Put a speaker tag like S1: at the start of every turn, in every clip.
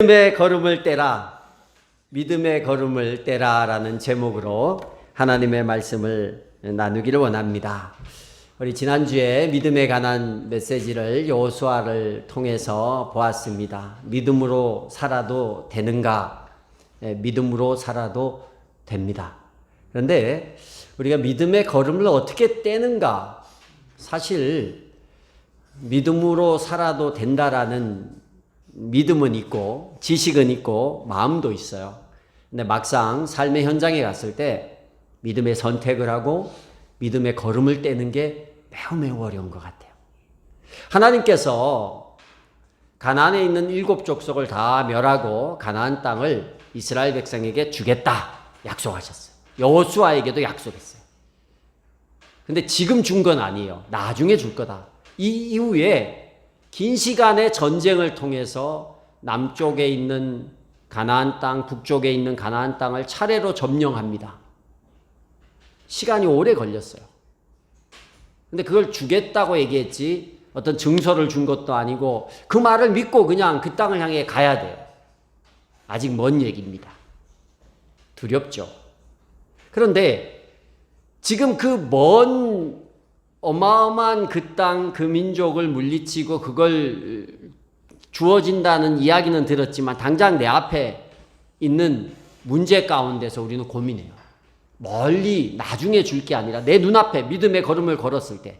S1: 믿음의 걸음을 떼라, 믿음의 걸음을 떼라라는 제목으로 하나님의 말씀을 나누기를 원합니다. 우리 지난주에 믿음에 관한 메시지를 여호수아를 통해서 보았습니다. 믿음으로 살아도 되는가? 믿음으로 살아도 됩니다. 그런데 우리가 믿음의 걸음을 어떻게 떼는가? 사실 믿음으로 살아도 된다라는 믿음은 있고 지식은 있고 마음도 있어요. 근데 막상 삶의 현장에 갔을 때 믿음의 선택을 하고 믿음의 걸음을 떼는 게 매우 어려운 것 같아요. 하나님께서 가나안에 있는 7 족속을 다 멸하고 가나안 땅을 이스라엘 백성에게 주겠다 약속하셨어요. 여호수아에게도 약속했어요. 근데 지금 준 건 아니에요. 나중에 줄 거다. 이 이후에 긴 시간의 전쟁을 통해서 남쪽에 있는 가나안 땅, 북쪽에 있는 가나안 땅을 차례로 점령합니다. 시간이 오래 걸렸어요. 근데 그걸 주겠다고 얘기했지 어떤 증서를 준 것도 아니고 그 말을 믿고 그냥 그 땅을 향해 가야 돼요. 아직 먼 얘기입니다. 두렵죠. 그런데 지금 그 먼 어마어마한 그 땅, 그 민족을 물리치고 그걸 주어진다는 이야기는 들었지만 당장 내 앞에 있는 문제 가운데서 우리는 고민해요. 멀리 나중에 줄 게 아니라 내 눈앞에 믿음의 걸음을 걸었을 때,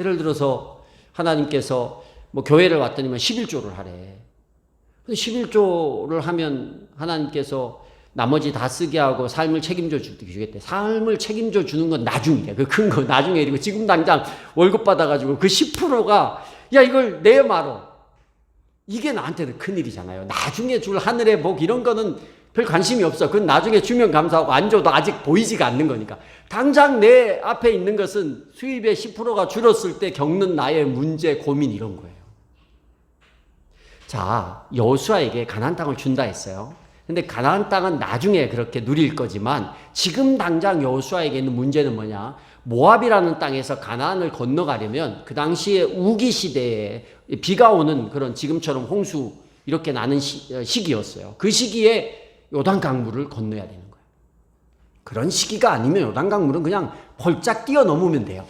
S1: 예를 들어서 하나님께서 뭐 교회를 왔더니만 11조를 하래. 근데 11조를 하면 하나님께서 나머지 다 쓰게 하고 삶을 책임져 주겠대. 삶을 책임져 주는 건 나중이래. 그 큰 거 나중에 이러고 지금 당장 월급 받아가지고 그 10%가 야 이걸 내 말어. 이게 나한테는 큰일이잖아요. 나중에 줄 하늘의 복 이런 거는 별 관심이 없어. 그건 나중에 주면 감사하고 안 줘도 아직 보이지가 않는 거니까. 당장 내 앞에 있는 것은 수입의 10%가 줄었을 때 겪는 나의 문제, 고민 이런 거예요. 자, 여호수아에게 가나안 땅을 준다 했어요. 근데 가나안 땅은 나중에 그렇게 누릴 거지만 지금 당장 여호수아에게 있는 문제는 뭐냐? 모압이라는 땅에서 가나안을 건너가려면 그 당시에 우기 시대에 비가 오는 그런 지금처럼 홍수 이렇게 나는 시기였어요. 그 시기에 요단강물을 건너야 되는 거예요. 그런 시기가 아니면 요단강물은 그냥 펄짝 뛰어넘으면 돼요.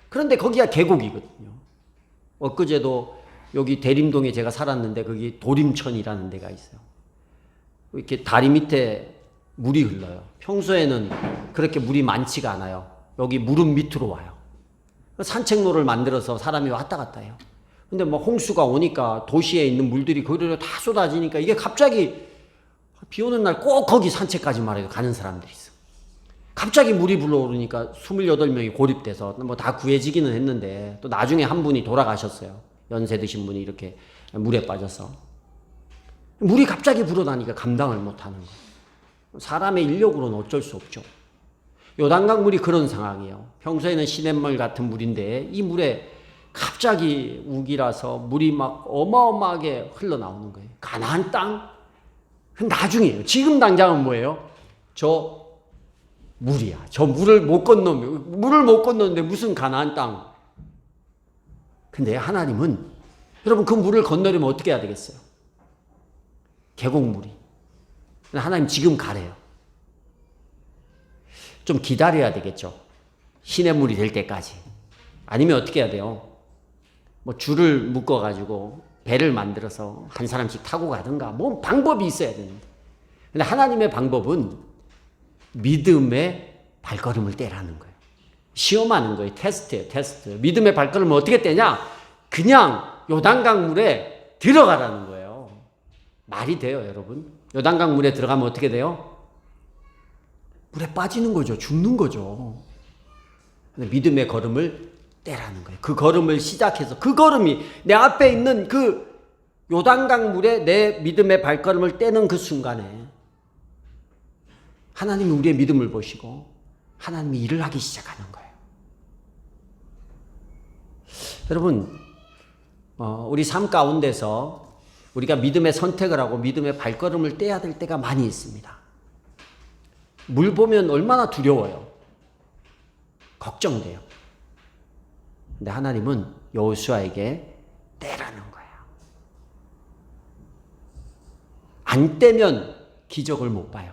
S1: 그런데 거기가 계곡이거든요. 엊그제도 여기 대림동에 제가 살았는데 거기 도림천이라는 데가 있어요. 이렇게 다리 밑에 물이 흘러요. 평소에는 그렇게 물이 많지가 않아요. 여기 무릎 밑으로 와요. 산책로를 만들어서 사람이 왔다 갔다 해요. 근데 뭐 홍수가 오니까 도시에 있는 물들이 거기로 다 쏟아지니까 이게 갑자기 비 오는 날 꼭 거기 산책까지 말해도 가는 사람들이 있어. 갑자기 물이 불어오르니까 28명이 고립돼서 뭐 다 구해지기는 했는데 또 나중에 한 분이 돌아가셨어요. 연세 드신 분이 이렇게 물에 빠져서. 물이 갑자기 불어나니까 감당을 못하는 거예요. 사람의 인력으로는 어쩔 수 없죠. 요단강 물이 그런 상황이에요. 평소에는 시냇물 같은 물인데 이 물에 갑자기 우기라서 물이 막 어마어마하게 흘러나오는 거예요. 가나안 땅? 나중이에요. 지금 당장은 뭐예요? 저 물이야. 저 물을 못 건너는데 무슨 가나안 땅? 근데 하나님은 여러분 그 물을 건너려면 어떻게 해야 되겠어요? 계곡물이. 하나님 지금 가래요. 좀 기다려야 되겠죠. 시냇물이 될 때까지. 아니면 어떻게 해야 돼요? 뭐 줄을 묶어가지고 배를 만들어서 한 사람씩 타고 가든가 뭐 방법이 있어야 되는데. 근데 하나님의 방법은 믿음의 발걸음을 떼라는 거예요. 시험하는 거예요. 테스트예요. 테스트. 믿음의 발걸음을 어떻게 떼냐? 그냥 요단강 물에 들어가라는 거예요. 말이 돼요, 여러분? 요단강 물에 들어가면 어떻게 돼요? 물에 빠지는 거죠. 죽는 거죠. 믿음의 걸음을 떼라는 거예요. 그 걸음을 시작해서 그 걸음이 내 앞에 있는 그 요단강 물에 내 믿음의 발걸음을 떼는 그 순간에 하나님이 우리의 믿음을 보시고 하나님이 일을 하기 시작하는 거예요. 여러분, 우리 삶 가운데서 우리가 믿음의 선택을 하고 믿음의 발걸음을 떼야 될 때가 많이 있습니다. 물 보면 얼마나 두려워요. 걱정돼요. 근데 하나님은 여호수아에게 떼라는 거예요. 안 떼면 기적을 못 봐요.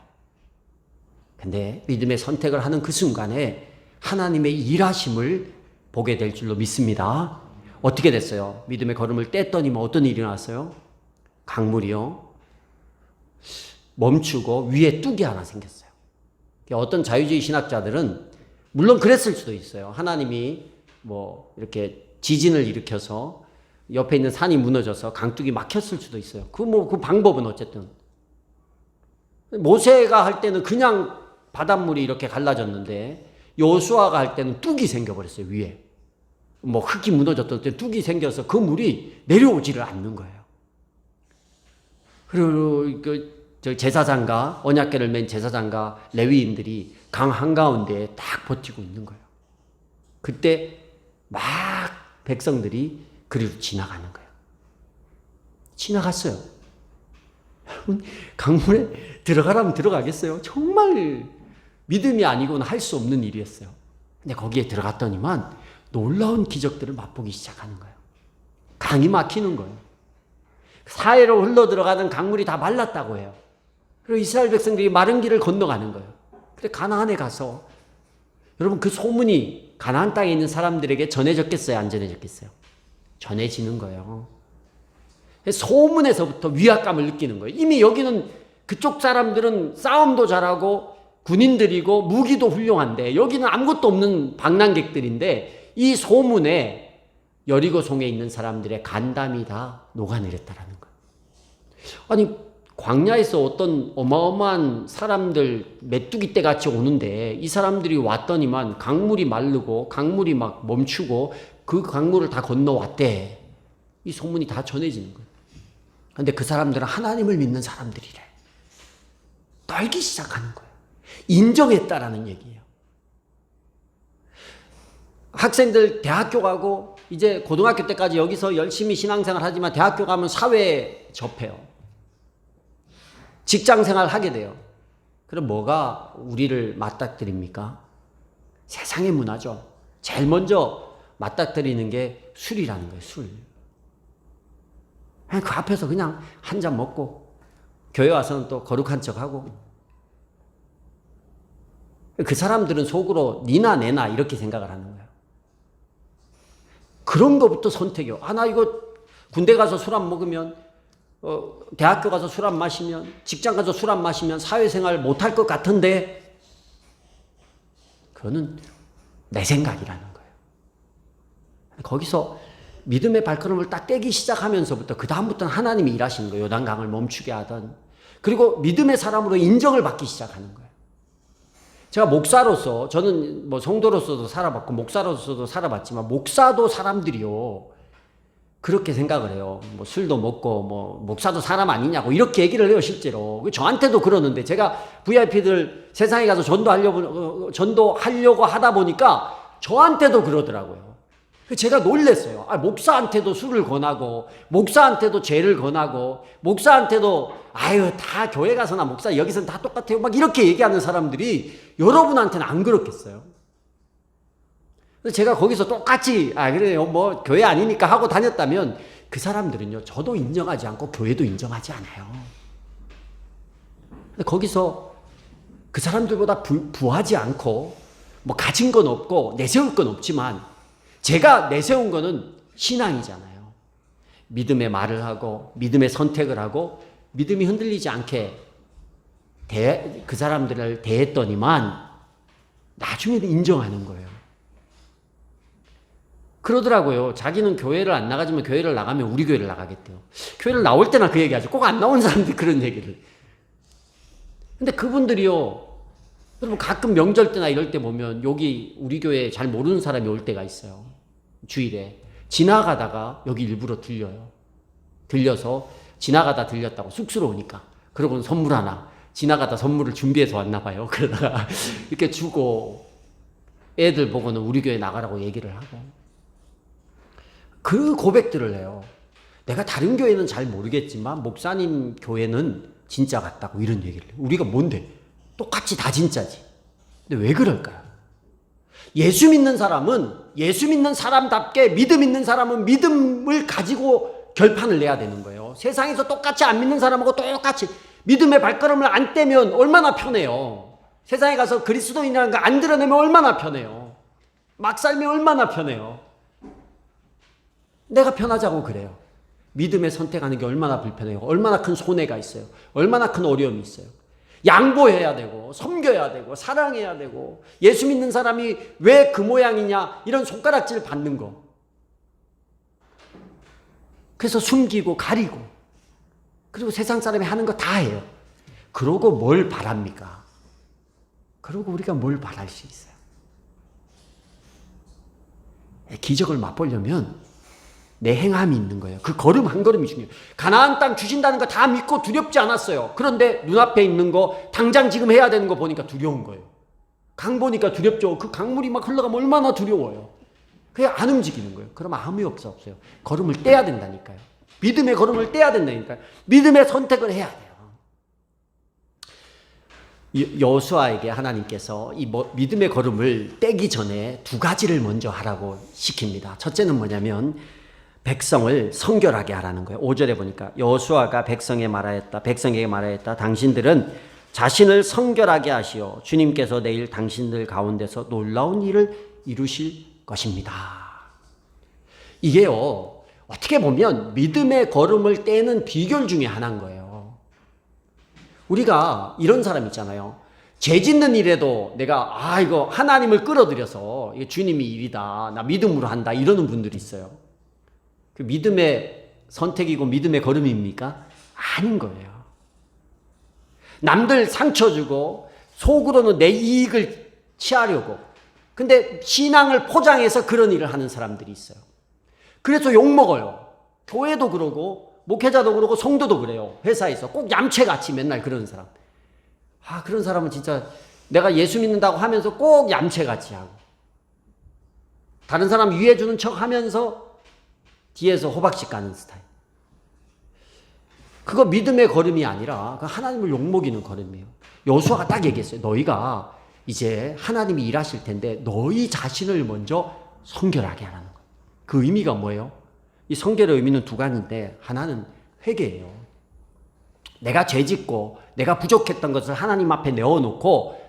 S1: 근데 믿음의 선택을 하는 그 순간에 하나님의 일하심을 보게 될 줄로 믿습니다. 어떻게 됐어요? 믿음의 걸음을 뗐더니 어떤 일이 나왔어요? 강물이요, 멈추고 위에 뚝이 하나 생겼어요. 어떤 자유주의 신학자들은 물론 그랬을 수도 있어요. 하나님이 이렇게 지진을 일으켜서 옆에 있는 산이 무너져서 강둑이 막혔을 수도 있어요. 그 방법은 어쨌든. 모세가 할 때는 그냥 바닷물이 이렇게 갈라졌는데 여호수아가 할 때는 뚝이 생겨버렸어요, 위에. 흙이 무너졌던 때 뚝이 생겨서 그 물이 내려오지를 않는 거예요. 그리고 제사장과 언약궤를 맨 제사장과 레위인들이 강 한가운데에 딱 버티고 있는 거예요. 그때 막 백성들이 그리로 지나가는 거예요. 지나갔어요. 여러분, 강물에 들어가라면 들어가겠어요? 정말 믿음이 아니고는 할 수 없는 일이었어요. 근데 거기에 들어갔더니만 놀라운 기적들을 맛보기 시작하는 거예요. 강이 막히는 거예요. 사해로 흘러 들어가는 강물이 다 말랐다고 해요. 그리고 이스라엘 백성들이 마른 길을 건너가는 거예요. 그래 가나안에 가서 여러분 그 소문이 가나안 땅에 있는 사람들에게 전해졌겠어요? 안 전해졌겠어요? 전해지는 거예요. 소문에서부터 위압감을 느끼는 거예요. 이미 여기는 그쪽 사람들은 싸움도 잘하고 군인들이고 무기도 훌륭한데 여기는 아무것도 없는 방랑객들인데 이 소문에 여리고성에 있는 사람들의 간담이 다 녹아내렸다라는 거예요. 아니 광야에서 어떤 어마어마한 사람들 메뚜기 떼 같이 오는데 이 사람들이 왔더니만 강물이 마르고 강물이 막 멈추고 그 강물을 다 건너왔대. 이 소문이 다 전해지는 거예요. 근데 그 사람들은 하나님을 믿는 사람들이래. 떨기 시작하는 거예요. 인정했다라는 얘기예요. 학생들 대학교 가고 이제 고등학교 때까지 여기서 열심히 신앙생활 하지만 대학교 가면 사회에 접해요. 직장생활 하게 돼요. 그럼 뭐가 우리를 맞닥뜨립니까? 세상의 문화죠. 제일 먼저 맞닥뜨리는 게 술이라는 거예요. 술. 그 앞에서 그냥 한 잔 먹고 교회 와서는 또 거룩한 척하고 그 사람들은 속으로 니나 내나 이렇게 생각을 하는 거예요. 그런 거부터 선택이요. 나 이거 군대 가서 술 안 먹으면 대학교 가서 술 안 마시면 직장 가서 술 안 마시면 사회생활 못할 것 같은데 그거는 내 생각이라는 거예요. 거기서 믿음의 발걸음을 딱 떼기 시작하면서부터 그 다음부터는 하나님이 일하시는 거예요. 요단강을 멈추게 하던. 그리고 믿음의 사람으로 인정을 받기 시작하는 거예요. 제가 목사로서 저는 성도로서도 살아봤고 목사로서도 살아봤지만 목사도 사람들이요 그렇게 생각을 해요. 술도 먹고 목사도 사람 아니냐고 이렇게 얘기를 해요. 실제로 저한테도 그러는데 제가 VIP들 세상에 가서 전도하려고 하다 보니까 저한테도 그러더라고요. 제가 놀랬어요. 목사한테도 술을 권하고 목사한테도 죄를 권하고 목사한테도 다 교회 가서나 목사 여기서는 다 똑같아요. 막 이렇게 얘기하는 사람들이 여러분한테는 안 그렇겠어요? 그래서 제가 거기서 똑같이 그래요 교회 아니니까 하고 다녔다면 그 사람들은요 저도 인정하지 않고 교회도 인정하지 않아요. 근데 거기서 그 사람들보다 부하지 않고 가진 건 없고 내세울 건 없지만 제가 내세운 거는 신앙이잖아요. 믿음의 말을 하고 믿음의 선택을 하고 믿음이 흔들리지 않게 그 사람들을 대했더니만 나중에는 인정하는 거예요. 그러더라고요. 자기는 교회를 안 나가지만 교회를 나가면 우리 교회를 나가겠대요. 교회를 나올 때나 그 얘기하죠. 꼭 안 나온 사람들이 그런 얘기를. 근데 그분들이요. 여러분 가끔 명절 때나 이럴 때 보면 여기 우리 교회에 잘 모르는 사람이 올 때가 있어요. 주일에. 지나가다가 여기 일부러 들려요. 들려서 지나가다 들렸다고 쑥스러우니까. 그러고는 선물 하나. 지나가다 선물을 준비해서 왔나 봐요. 그러다가 이렇게 주고 애들 보고는 우리 교회 나가라고 얘기를 하고. 그 고백들을 해요. 내가 다른 교회는 잘 모르겠지만 목사님 교회는 진짜 같다고 이런 얘기를 해요. 우리가 뭔데? 똑같이 다 진짜지. 근데 왜 그럴까요? 예수 믿는 사람답게 믿음 있는 사람은 믿음을 가지고 결판을 내야 되는 거예요. 세상에서 똑같이 안 믿는 사람하고 똑같이 믿음의 발걸음을 안 떼면 얼마나 편해요. 세상에 가서 그리스도인이라는 거 안 드러내면 얼마나 편해요. 막 살면 얼마나 편해요. 내가 편하자고 그래요. 믿음의 선택하는 게 얼마나 불편해요. 얼마나 큰 손해가 있어요. 얼마나 큰 어려움이 있어요. 양보해야 되고 섬겨야 되고 사랑해야 되고 예수 믿는 사람이 왜 그 모양이냐 이런 손가락질 받는 거. 그래서 숨기고 가리고 그리고 세상 사람이 하는 거 다 해요. 그러고 뭘 바랍니까? 그러고 우리가 뭘 바랄 수 있어요? 기적을 맛보려면 내 행함이 있는 거예요. 그 걸음 한 걸음이 중요해요. 가나안 땅 주신다는 거 다 믿고 두렵지 않았어요. 그런데 눈앞에 있는 거 당장 지금 해야 되는 거 보니까 두려운 거예요. 강 보니까 두렵죠. 그 강물이 막 흘러가면 얼마나 두려워요. 그냥 안 움직이는 거예요. 그러면 아무 역사 없어요. 걸음을 떼야 된다니까요. 믿음의 걸음을 떼야 된다니까요. 믿음의 선택을 해야 돼요. 여호수아에게 하나님께서 이 믿음의 걸음을 떼기 전에 두 가지를 먼저 하라고 시킵니다. 첫째는 뭐냐면 백성을 성결하게 하라는 거예요. 5절에 보니까 여호수아가 백성에게 말하였다. 당신들은 자신을 성결하게 하시어 주님께서 내일 당신들 가운데서 놀라운 일을 이루실 것입니다. 이게요, 어떻게 보면 믿음의 걸음을 떼는 비결 중에 하나인 거예요. 우리가 이런 사람 있잖아요. 죄 짓는 일에도 내가 이거 하나님을 끌어들여서 이게 주님이 일이다, 나 믿음으로 한다 이러는 분들이 있어요. 그 믿음의 선택이고 믿음의 걸음입니까? 아닌 거예요. 남들 상처 주고 속으로는 내 이익을 취하려고, 근데 신앙을 포장해서 그런 일을 하는 사람들이 있어요. 그래서 욕먹어요. 교회도 그러고 목회자도 그러고 성도도 그래요. 회사에서 꼭 얌체같이 맨날 그러는 사람. 그런 사람은 진짜 내가 예수 믿는다고 하면서 꼭 얌체같이 하고 다른 사람 위해주는 척 하면서 뒤에서 호박씨 까는 스타일. 그거 믿음의 걸음이 아니라 하나님을 욕먹이는 걸음이에요. 여호수아가 딱 얘기했어요. 너희가 이제 하나님이 일하실 텐데 너희 자신을 먼저 성결하게 하라는 거예요. 그 의미가 뭐예요? 이 성결의 의미는 두 가지인데 하나는 회개예요. 내가 죄짓고 내가 부족했던 것을 하나님 앞에 내어놓고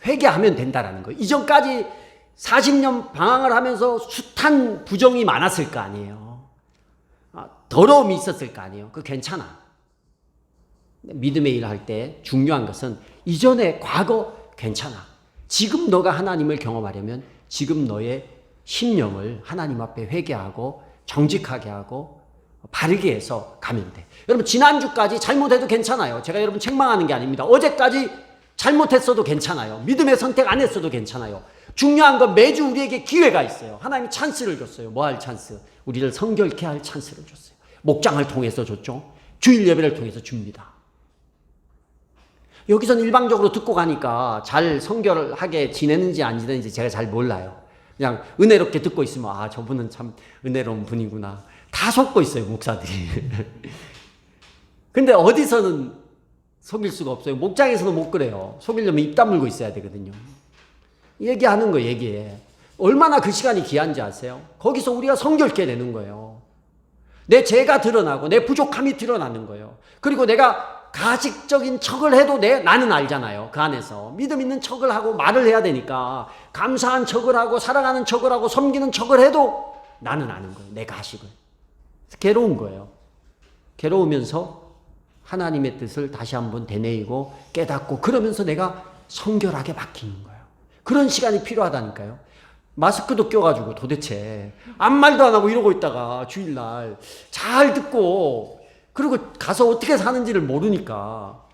S1: 회개하면 된다라는 거예요. 이전까지 40년 방황을 하면서 숱한 부정이 많았을 거 아니에요. 더러움이 있었을 거 아니에요. 그거 괜찮아. 믿음의 일을 할 때 중요한 것은 이전의 과거 괜찮아. 지금 너가 하나님을 경험하려면 지금 너의 심령을 하나님 앞에 회개하고 정직하게 하고 바르게 해서 가면 돼. 여러분 지난주까지 잘못해도 괜찮아요. 제가 여러분 책망하는 게 아닙니다. 어제까지 잘못했어도 괜찮아요. 믿음의 선택 안 했어도 괜찮아요. 중요한 건 매주 우리에게 기회가 있어요. 하나님이 찬스를 줬어요. 뭐 할 찬스? 우리를 성결케 할 찬스를 줬어요. 목장을 통해서 줬죠. 주일 예배를 통해서 줍니다. 여기서는 일방적으로 듣고 가니까 잘 성결하게 지내는지 안 지내는지 제가 잘 몰라요. 그냥 은혜롭게 듣고 있으면 저분은 참 은혜로운 분이구나. 다 속고 있어요, 목사들이. 근데 어디서는 속일 수가 없어요. 목장에서는 못 그래요. 속이려면 입 다물고 있어야 되거든요. 얘기하는 거 얘기해. 얼마나 그 시간이 귀한지 아세요? 거기서 우리가 성결케 되는 거예요. 내 죄가 드러나고 내 부족함이 드러나는 거예요. 그리고 내가 가식적인 척을 해도 나는 알잖아요. 그 안에서 믿음 있는 척을 하고 말을 해야 되니까 감사한 척을 하고 사랑하는 척을 하고 섬기는 척을 해도 나는 아는 거예요. 내 가식을. 괴로운 거예요. 괴로우면서 하나님의 뜻을 다시 한번 되뇌이고 깨닫고 그러면서 내가 성결하게 바뀌는 거예요. 그런 시간이 필요하다니까요. 마스크도 껴가지고 도대체 아무 말도 안 하고 이러고 있다가 주일날 잘 듣고 그리고 가서 어떻게 사는지를 모르니까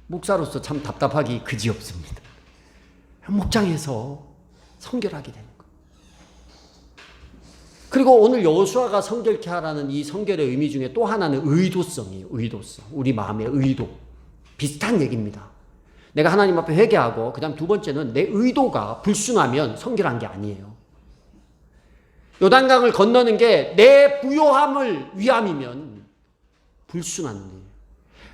S1: 목사로서 참 답답하기 그지없습니다. 목장에서 성결하게 되는 거예요. 그리고 오늘 여호수아가 성결케 하라는 이 성결의 의미 중에 또 하나는 의도성이에요. 의도성. 우리 마음의 의도. 비슷한 얘기입니다. 내가 하나님 앞에 회개하고 그 다음 두 번째는 내 의도가 불순하면 성결한 게 아니에요. 요단강을 건너는 게 내 부요함을 위함이면 불순한 일이에요.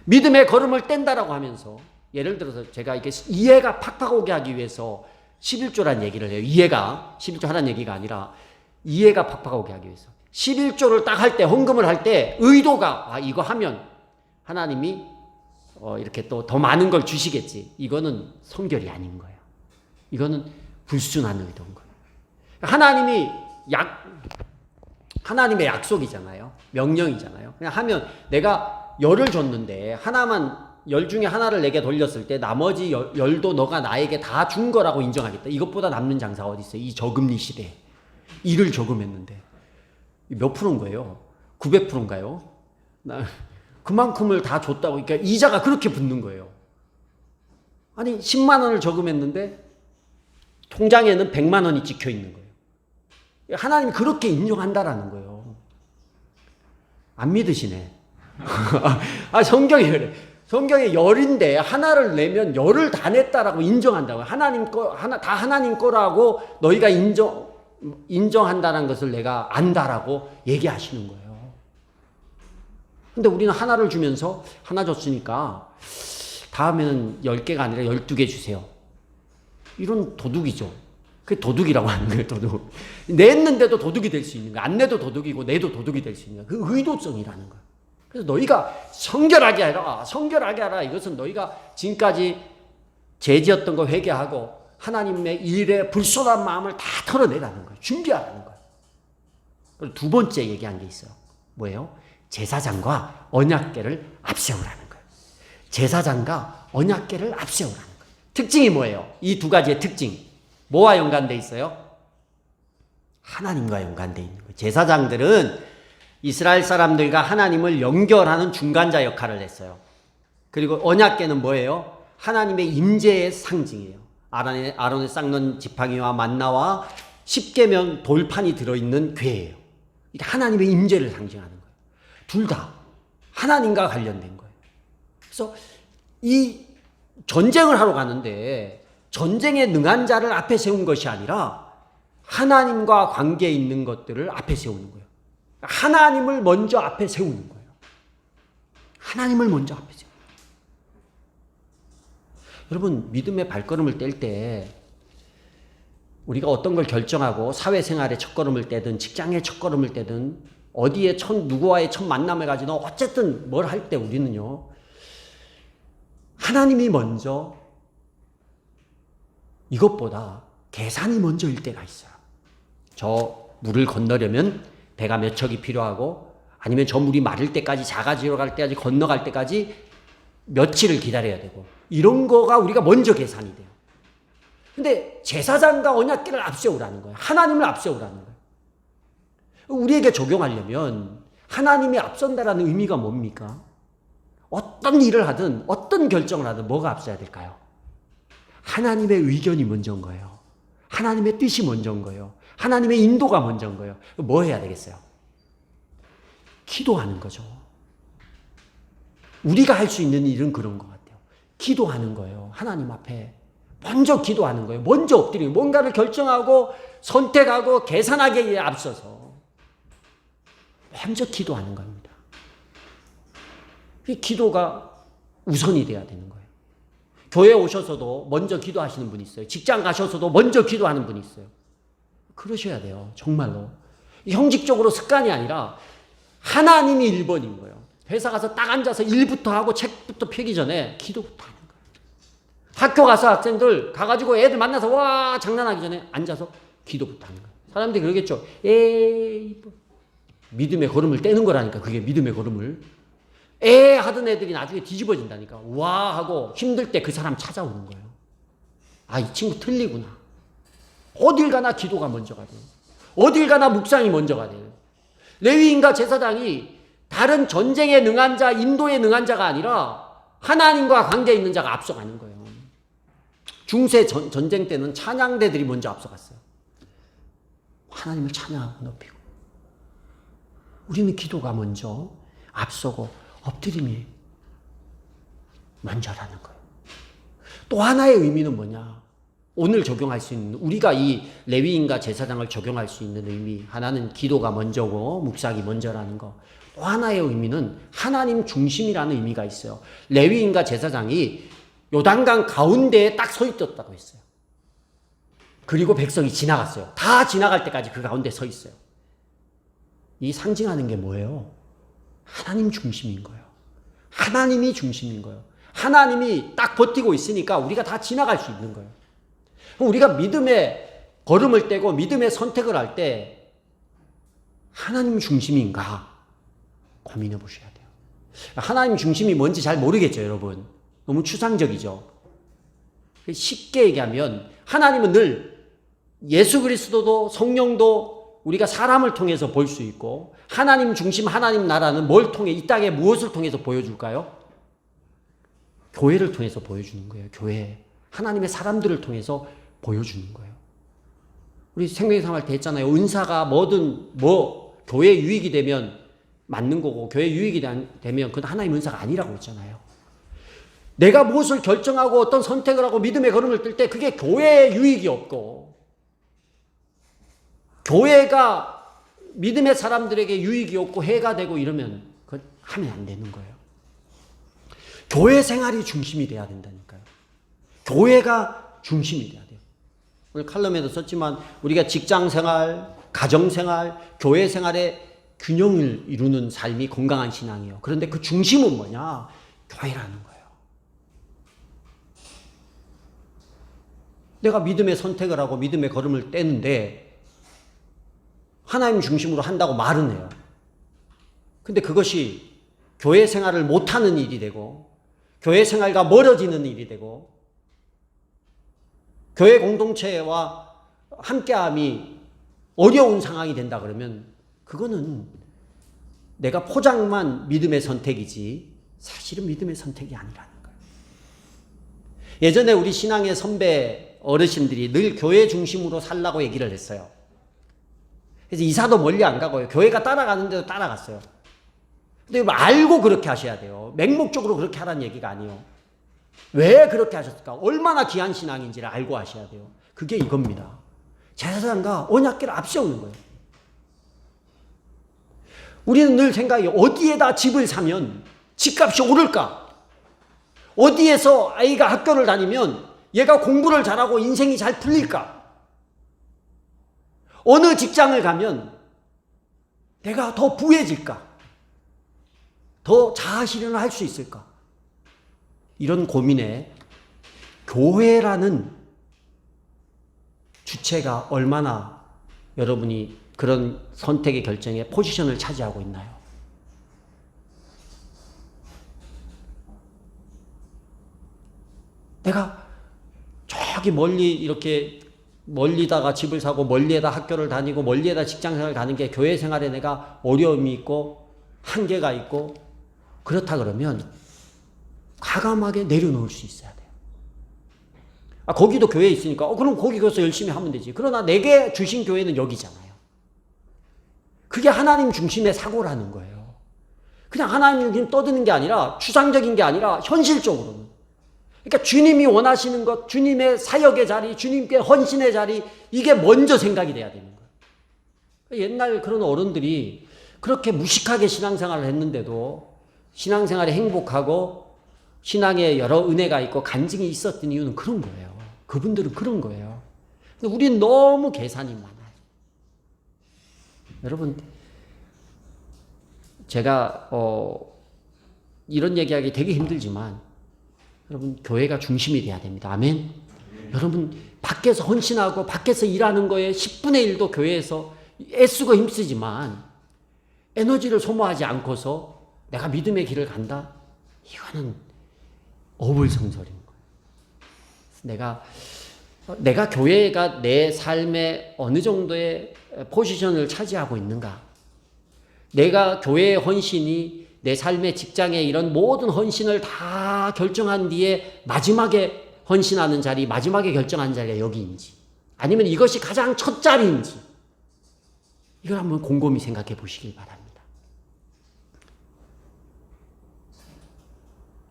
S1: 믿음의 걸음을 뗀다라고 하면서 예를 들어서 제가 이게 이해가 팍팍 오게 하기 위해서 11조란 얘기를 해요. 이해가 11조 하라는 얘기가 아니라 이해가 팍팍 오게 하기 위해서 11조를 딱 할 때 헌금을 할 때 의도가 이거 하면 하나님이 이렇게 또 더 많은 걸 주시겠지. 이거는 성결이 아닌 거예요. 이거는 불순한 의도인 거예요. 하나님의 약속이잖아요. 명령이잖아요. 그냥 하면 내가 열을 줬는데 열 중에 하나를 내게 돌렸을 때 나머지 열도 너가 나에게 다 준 거라고 인정하겠다. 이것보다 남는 장사가 어디 있어요? 이 저금리 시대에. 일을 저금했는데. 몇 프로인 거예요? 900%인가요? 그만큼을 다 줬다고. 그러니까 이자가 그렇게 붙는 거예요. 아니 10만 원을 저금했는데 통장에는 100만 원이 찍혀 있는 거예요. 하나님이 그렇게 인정한다라는 거예요. 안 믿으시네. 성경에 그래. 성경에 열인데 하나를 내면 열을 다 냈다라고 인정한다고. 다 하나님 거라고 너희가 인정한다는 것을 내가 안다라고 얘기하시는 거예요. 근데 우리는 하나를 주면서 하나 줬으니까 다음에는 10개가 아니라 12개 주세요. 이런 도둑이죠. 그게 도둑이라고 하는 거예요, 도둑. 냈는데도 도둑이 될 수 있는 거예요. 안 내도 도둑이고 내도 도둑이 될 수 있는 거예요. 그 의도성이라는 거예요. 그래서 너희가 성결하게 하라. 이것은 너희가 지금까지 죄지었던 거 회개하고 하나님의 일에 불순한 마음을 다 털어내라는 거예요. 준비하라는 거예요. 그리고 두 번째 얘기한 게 있어요. 뭐예요? 제사장과 언약궤를 앞세우라는 거예요. 제사장과 언약궤를 앞세우라는 거예요. 특징이 뭐예요? 이 두 가지의 특징. 뭐와 연관되어 있어요? 하나님과 연관되어 있는 거예요. 제사장들은 이스라엘 사람들과 하나님을 연결하는 중간자 역할을 했어요. 그리고 언약궤는 뭐예요? 하나님의 임재의 상징이에요. 아론의 쌍난 지팡이와 만나와 십계명 돌판이 들어있는 궤예요. 이게 하나님의 임재를 상징하는 거예요. 둘 다 하나님과 관련된 거예요. 그래서 이 전쟁을 하러 가는데 전쟁에 능한 자를 앞에 세운 것이 아니라 하나님과 관계 있는 것들을 앞에 세우는 거예요. 하나님을 먼저 앞에 세우는 거예요. 하나님을 먼저 앞에 세우는 거예요. 여러분, 믿음의 발걸음을 뗄 때 우리가 어떤 걸 결정하고 사회생활의 첫걸음을 떼든 직장의 첫걸음을 떼든 어디에 누구와의 첫 만남을 가지든 어쨌든 뭘 할 때 우리는요, 하나님이 먼저 이것보다 계산이 먼저일 때가 있어요. 저 물을 건너려면 배가 몇 척이 필요하고 아니면 저 물이 마를 때까지 자가지로 갈 때까지 건너갈 때까지 며칠을 기다려야 되고 이런 거가 우리가 먼저 계산이 돼요. 근데 제사장과 언약궤를 앞세우라는 거예요. 하나님을 앞세우라는 거예요. 우리에게 적용하려면 하나님이 앞선다라는 의미가 뭡니까? 어떤 일을 하든 어떤 결정을 하든 뭐가 앞서야 될까요? 하나님의 의견이 먼저인 거예요. 하나님의 뜻이 먼저인 거예요. 하나님의 인도가 먼저인 거예요. 뭐 해야 되겠어요? 기도하는 거죠. 우리가 할 수 있는 일은 그런 것 같아요. 기도하는 거예요. 하나님 앞에 먼저 기도하는 거예요. 먼저 엎드리고 뭔가를 결정하고 선택하고 계산하기에 앞서서 먼저 기도하는 겁니다. 이 기도가 우선이 돼야 되는 거예요. 교회 오셔서도 먼저 기도하시는 분이 있어요. 직장 가셔서도 먼저 기도하는 분이 있어요. 그러셔야 돼요. 정말로. 형식적으로 습관이 아니라 하나님이 1번인 거예요. 회사 가서 딱 앉아서 일부터 하고 책부터 펴기 전에 기도부터 하는 거예요. 학교 가서 학생들 가가지고 애들 만나서 와 장난하기 전에 앉아서 기도부터 하는 거예요. 사람들이 그러겠죠. 에이, 믿음의 걸음을 떼는 거라니까. 그게 믿음의 걸음을. 하던 애들이 나중에 뒤집어진다니까. 와 하고 힘들 때 그 사람 찾아오는 거예요. 아, 이 친구 틀리구나. 어딜 가나 기도가 먼저가 돼요. 어딜 가나 묵상이 먼저가 돼요. 레위인과 제사장이 다른 전쟁에 능한 자, 인도에 능한 자가 아니라 하나님과 관계 있는 자가 앞서가는 거예요. 중세 전쟁 때는 찬양대들이 먼저 앞서갔어요. 하나님을 찬양하고 높이고. 우리는 기도가 먼저 앞서고 엎드림이 먼저라는 거예요. 또 하나의 의미는 뭐냐? 오늘 적용할 수 있는, 우리가 이 레위인과 제사장을 적용할 수 있는 의미, 하나는 기도가 먼저고 묵상이 먼저라는 거. 또 하나의 의미는 하나님 중심이라는 의미가 있어요. 레위인과 제사장이 요단강 가운데에 딱 서 있었다고 했어요. 그리고 백성이 지나갔어요. 다 지나갈 때까지 그 가운데 서 있어요. 이 상징하는 게 뭐예요? 하나님 중심인 거예요. 하나님이 중심인 거예요. 하나님이 딱 버티고 있으니까 우리가 다 지나갈 수 있는 거예요. 우리가 믿음의 걸음을 떼고 믿음의 선택을 할 때 하나님 중심인가 고민해 보셔야 돼요. 하나님 중심이 뭔지 잘 모르겠죠, 여러분. 너무 추상적이죠. 쉽게 얘기하면 하나님은 늘 예수 그리스도도 성령도 우리가 사람을 통해서 볼 수 있고, 하나님 중심 하나님 나라는 뭘 통해, 이 땅에 무엇을 통해서 보여줄까요? 교회를 통해서 보여주는 거예요. 교회. 하나님의 사람들을 통해서 보여주는 거예요. 우리 생명의 할 때 했잖아요. 은사가 뭐든 교회 유익이 되면 맞는 거고, 교회 유익이 되면 그건 하나님 은사가 아니라고 했잖아요. 내가 무엇을 결정하고 어떤 선택을 하고 믿음의 걸음을 뜰 때 그게 교회에 유익이 없고, 교회가 믿음의 사람들에게 유익이 없고 해가 되고 이러면 그건 하면 안 되는 거예요. 교회 생활이 중심이 돼야 된다니까요. 교회가 중심이 돼야 돼요. 오늘 칼럼에도 썼지만 우리가 직장 생활, 가정 생활, 교회 생활의 균형을 이루는 삶이 건강한 신앙이에요. 그런데 그 중심은 뭐냐? 교회라는 거예요. 내가 믿음의 선택을 하고 믿음의 걸음을 떼는데 하나님 중심으로 한다고 말은 해요. 근데 그것이 교회 생활을 못하는 일이 되고, 교회 생활과 멀어지는 일이 되고, 교회 공동체와 함께함이 어려운 상황이 된다 그러면 그거는 내가 포장만 믿음의 선택이지 사실은 믿음의 선택이 아니라는 거예요. 예전에 우리 신앙의 선배 어르신들이 늘 교회 중심으로 살라고 얘기를 했어요. 그래서 이사도 멀리 안 가고요. 교회가 따라가는데도 따라갔어요. 근데 알고 그렇게 하셔야 돼요. 맹목적으로 그렇게 하라는 얘기가 아니에요. 왜 그렇게 하셨을까? 얼마나 귀한 신앙인지를 알고 하셔야 돼요. 그게 이겁니다. 제사장과 언약궤를 앞세우는 거예요. 우리는 늘 생각이 어디에다 집을 사면 집값이 오를까? 어디에서 아이가 학교를 다니면 얘가 공부를 잘하고 인생이 잘 풀릴까? 어느 직장을 가면 내가 더 부해질까? 더 자아실현을 할 수 있을까? 이런 고민에 교회라는 주체가 얼마나 여러분이 그런 선택의 결정에 포지션을 차지하고 있나요? 내가 저기 멀리 이렇게 멀리다가 집을 사고 멀리에다 학교를 다니고 멀리에다 직장생활을 가는 게 교회 생활에 내가 어려움이 있고 한계가 있고 그렇다 그러면 과감하게 내려놓을 수 있어야 돼요. 거기도 교회에 있으니까 그럼 거기 가서 열심히 하면 되지. 그러나 내게 주신 교회는 여기잖아요. 그게 하나님 중심의 사고라는 거예요. 그냥 하나님 중심 떠드는 게 아니라 추상적인 게 아니라 현실적으로는. 그러니까 주님이 원하시는 것, 주님의 사역의 자리, 주님께 헌신의 자리, 이게 먼저 생각이 돼야 되는 거예요. 옛날 그런 어른들이 그렇게 무식하게 신앙생활을 했는데도 신앙생활이 행복하고 신앙에 여러 은혜가 있고 간증이 있었던 이유는 그런 거예요. 그분들은 그런 거예요. 근데 우리는 너무 계산이 많아요. 여러분, 제가 이런 얘기하기 되게 힘들지만 여러분, 교회가 중심이 돼야 됩니다. 아멘? 여러분, 밖에서 헌신하고 밖에서 일하는 거에 10분의 1도 교회에서 애쓰고 힘쓰지만 에너지를 소모하지 않고서 내가 믿음의 길을 간다? 이거는 어불성설인 거예요. 내가 교회가 내 삶에 어느 정도의 포지션을 차지하고 있는가? 내가 교회의 헌신이 내 삶의 직장에 이런 모든 헌신을 다 결정한 뒤에 마지막에 헌신하는 자리, 마지막에 결정한 자리가 여기인지, 아니면 이것이 가장 첫 자리인지, 이걸 한번 곰곰이 생각해 보시길 바랍니다.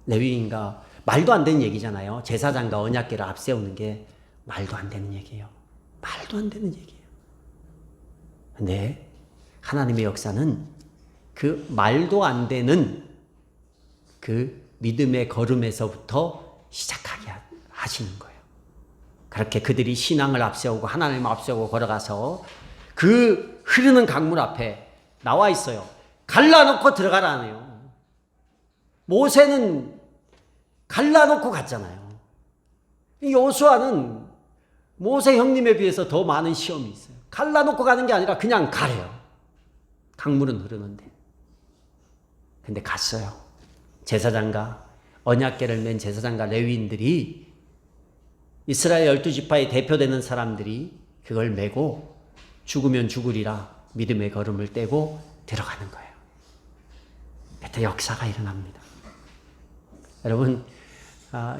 S1: 레위인가 말도 안 되는 얘기잖아요. 제사장과 언약궤를 앞세우는 게 말도 안 되는 얘기예요. 말도 안 되는 얘기예요. 근데 하나님의 역사는 그 말도 안 되는 그 믿음의 걸음에서부터 시작하게 하시는 거예요. 그렇게 그들이 신앙을 앞세우고 하나님을 앞세우고 걸어가서 그 흐르는 강물 앞에 나와 있어요. 갈라놓고 들어가라네요. 모세는 갈라놓고 갔잖아요. 여호수아는 모세 형님에 비해서 더 많은 시험이 있어요. 갈라놓고 가는 게 아니라 그냥 가래요. 강물은 흐르는데. 근데 갔어요. 제사장과 언약궤를 맨 제사장과 레위인들이 이스라엘 12지파의 대표되는 사람들이 그걸 메고 죽으면 죽으리라 믿음의 걸음을 떼고 들어가는 거예요. 그때 역사가 일어납니다. 여러분,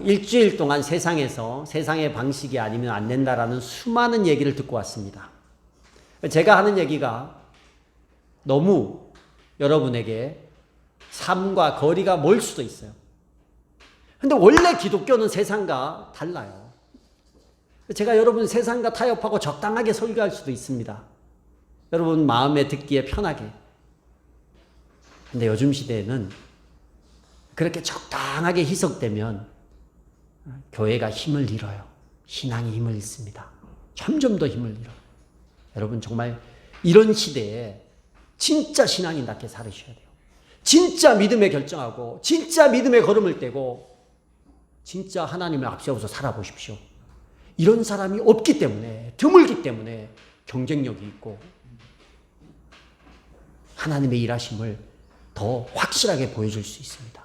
S1: 일주일 동안 세상에서 세상의 방식이 아니면 안 된다라는 수많은 얘기를 듣고 왔습니다. 제가 하는 얘기가 너무 여러분에게 삶과 거리가 멀 수도 있어요. 근데 원래 기독교는 세상과 달라요. 제가 여러분 세상과 타협하고 적당하게 설교할 수도 있습니다. 여러분 마음에 듣기에 편하게. 근데 요즘 시대에는 그렇게 적당하게 희석되면 교회가 힘을 잃어요. 신앙이 힘을 잃습니다. 점점 더 힘을 잃어요. 여러분 정말 이런 시대에 진짜 신앙인답게 살으셔야 돼요. 진짜 믿음에 결정하고 진짜 믿음의 걸음을 떼고 진짜 하나님을 앞세워서 살아보십시오. 이런 사람이 없기 때문에, 드물기 때문에 경쟁력이 있고 하나님의 일하심을 더 확실하게 보여줄 수 있습니다.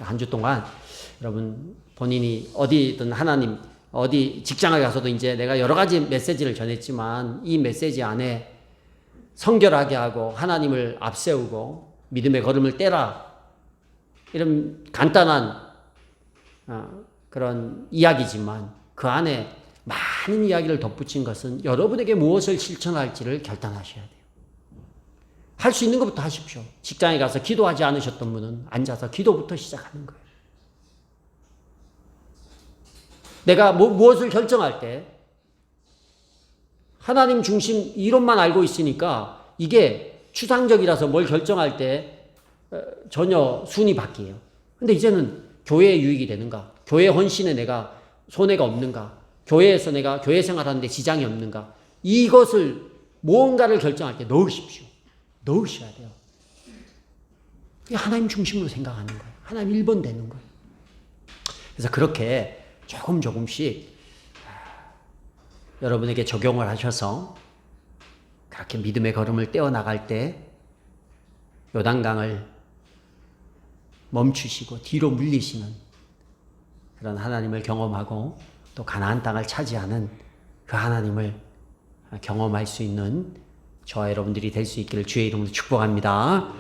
S1: 한 주 동안 여러분 본인이 어디든 하나님, 어디 직장에 가서도 이제 내가 여러 가지 메시지를 전했지만 이 메시지 안에 성결하게 하고 하나님을 앞세우고 믿음의 걸음을 떼라, 이런 간단한 그런 이야기지만 그 안에 많은 이야기를 덧붙인 것은 여러분에게 무엇을 실천할지를 결단하셔야 돼요. 할 수 있는 것부터 하십시오. 직장에 가서 기도하지 않으셨던 분은 앉아서 기도부터 시작하는 거예요. 내가 무엇을 결정할 때 하나님 중심 이론만 알고 있으니까 이게 추상적이라서 뭘 결정할 때 전혀 순위 바뀌어요. 근데 이제는 교회에 유익이 되는가? 교회 헌신에 내가 손해가 없는가? 교회에서 내가 교회 생활하는데 지장이 없는가? 이것을 무언가를 결정할 때 넣으십시오. 넣으셔야 돼요. 하나님 중심으로 생각하는 거예요. 하나님 1번 되는 거예요. 그래서 그렇게 조금씩 여러분에게 적용을 하셔서 그렇게 믿음의 걸음을 떼어나갈 때 요단강을 멈추시고 뒤로 물리시는 그런 하나님을 경험하고 또 가나안 땅을 차지하는 그 하나님을 경험할 수 있는 저와 여러분들이 될 수 있기를 주의 이름으로 축복합니다.